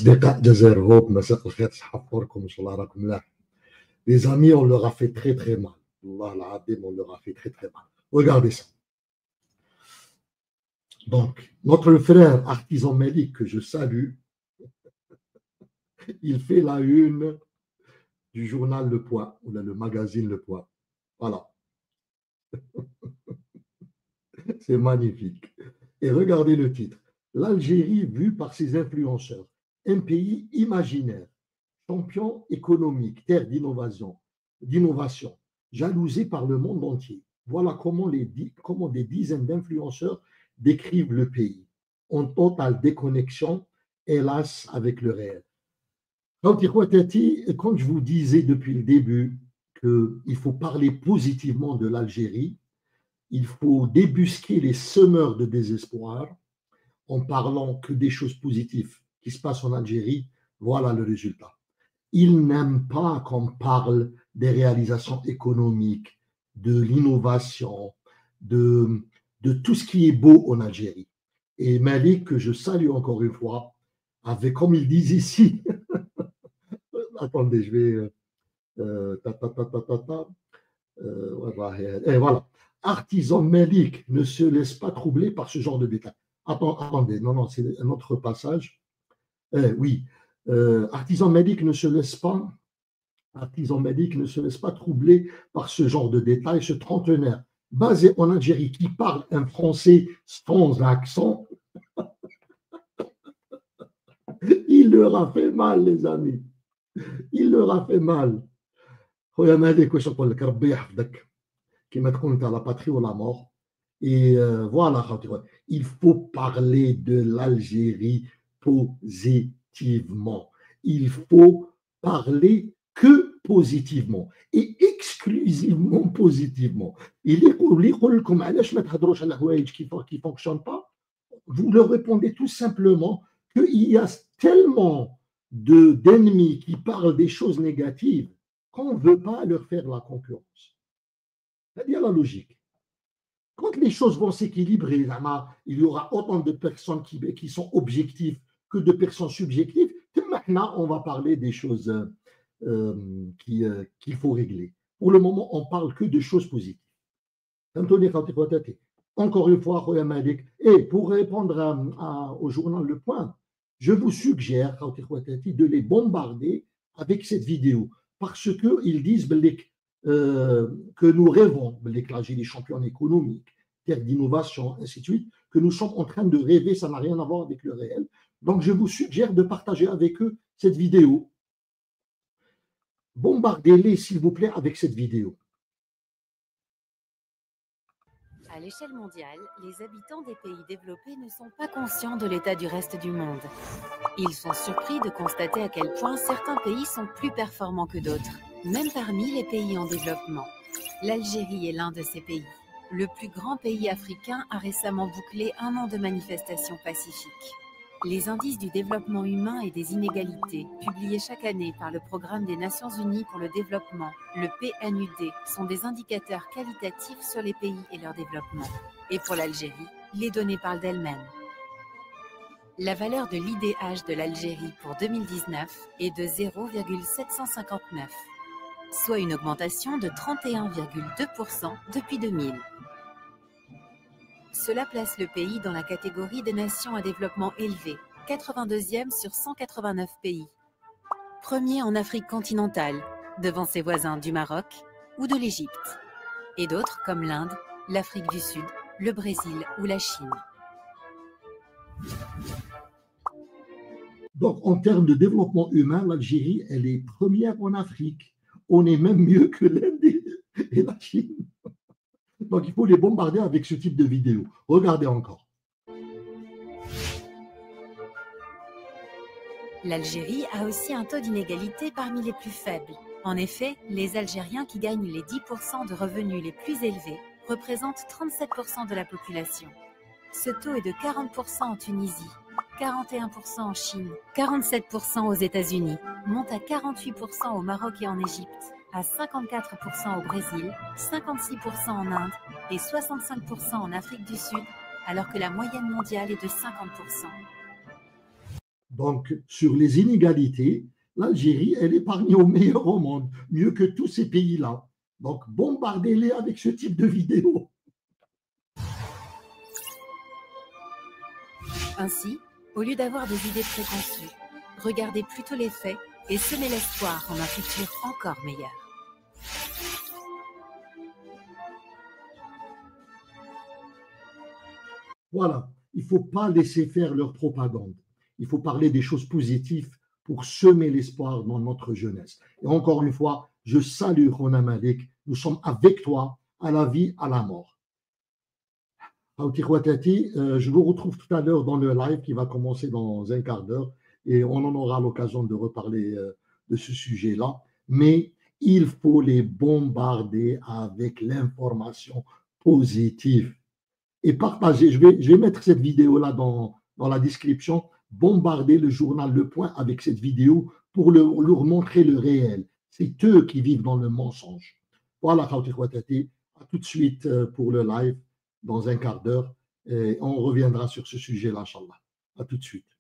أصدقاء جزائر هوب مساء الخير صحفوركم إن شاء الله راكم ملاح. Les amis, on leur a fait très très mal. Allah al-Adim, on leur a fait très très mal. Regardez ça. Donc, notre frère Artisan Malik, que je salue, il fait la une du journal Le Point, ou le magazine Le Point. Voilà. C'est magnifique. Et regardez le titre. L'Algérie vue par ses influenceurs. Un pays imaginaire, champion économique, terre d'innovation, jalousé par le monde entier. Voilà comment des dizaines d'influenceurs décrivent le pays, en totale déconnexion, hélas, avec le réel. Quand je vous disais depuis le début qu'il faut parler positivement de l'Algérie, il faut débusquer les semeurs de désespoir en parlant que des choses positives qui se passent en Algérie, voilà le résultat. Ils n'aiment pas qu'on parle des réalisations économiques, de l'innovation, de tout ce qui est beau en Algérie. Et Malik, que je salue encore une fois, avait, comme ils disent ici, attendez, je vais... et voilà. Artisan Malik ne se laisse pas troubler par ce genre de détails. Attendez, non, c'est un autre passage. Oui, Artisan Malik ne se laisse pas troubler par ce genre de détails. Ce trentenaire basé en Algérie qui parle un français sans accent, il leur a fait mal, les amis. Il leur a fait mal. خويا مالك واش نقول لك ربي يحفظك كما تكون انت la patrie ou la mort. Et voilà, il faut parler de l'Algérie positivement. Il faut parler que positivement et exclusivement positivement. Il est qui fonctionne pas. Vous leur répondez tout simplement qu'il y a tellement d'ennemis qui parlent des choses négatives qu'on ne veut pas leur faire la concurrence. C'est bien la logique. Quand les choses vont s'équilibrer, il y aura autant de personnes qui sont objectives que de personnes subjectives. Maintenant, on va parler des choses qu'il faut régler. Pour le moment, on ne parle que de choses positives. Encore une fois, et pour répondre au journal Le Point, je vous suggère de les bombarder avec cette vidéo parce qu'ils disent que nous rêvons, que l'Algérie est championne économique, terre d'innovation, ainsi de suite, que nous sommes en train de rêver, ça n'a rien à voir avec le réel. Donc, je vous suggère de partager avec eux cette vidéo. Bombardez-les, s'il vous plaît, avec cette vidéo. À l'échelle mondiale, les habitants des pays développés ne sont pas conscients de l'état du reste du monde. Ils sont surpris de constater à quel point certains pays sont plus performants que d'autres, même parmi les pays en développement. L'Algérie est l'un de ces pays. Le plus grand pays africain a récemment bouclé 1 an de manifestations pacifiques. Les indices du développement humain et des inégalités, publiés chaque année par le Programme des Nations Unies pour le développement, le PNUD, sont des indicateurs qualitatifs sur les pays et leur développement. Et pour l'Algérie, les données parlent d'elles-mêmes. La valeur de l'IDH de l'Algérie pour 2019 est de 0,759, soit une augmentation de 31,2% depuis 2000. Cela place le pays dans la catégorie des nations à développement élevé, 82e sur 189 pays. Premier en Afrique continentale, devant ses voisins du Maroc ou de l'Égypte, et d'autres comme l'Inde, l'Afrique du Sud, le Brésil ou la Chine. Donc, en termes de développement humain, l'Algérie, elle est première en Afrique. On est même mieux que l'Inde et la Chine. Donc, il faut les bombarder avec ce type de vidéo. Regardez encore. L'Algérie a aussi un taux d'inégalité parmi les plus faibles. En effet, les Algériens qui gagnent les 10% de revenus les plus élevés représentent 37% de la population. Ce taux est de 40% en Tunisie, 41% en Chine, 47% aux États-Unis, monte à 48% au Maroc et en Égypte, à 54% au Brésil, 56% en Inde et 65% en Afrique du Sud, alors que la moyenne mondiale est de 50%. Donc, sur les inégalités, l'Algérie, elle est parmi aux meilleurs au monde, mieux que tous ces pays-là. Donc, bombardez-les avec ce type de vidéos. Ainsi, au lieu d'avoir des idées préconçues, regardez plutôt les faits et semez l'espoir en un futur encore meilleur. Voilà, il ne faut pas laisser faire leur propagande. Il faut parler des choses positives pour semer l'espoir dans notre jeunesse. Et encore une fois, je salue Rona Malik. Nous sommes avec toi à la vie, à la mort. Je vous retrouve tout à l'heure dans le live qui va commencer dans un quart d'heure et on en aura l'occasion de reparler de ce sujet-là. Mais il faut les bombarder avec l'information positive et partager. Je vais mettre cette vidéo-là dans la description. Bombarder le journal Le Point avec cette vidéo pour leur montrer le réel. C'est eux qui vivent dans le mensonge. Voilà, à tout de suite pour le live dans un quart d'heure et on reviendra sur ce sujet-là, Inch'Allah. À tout de suite.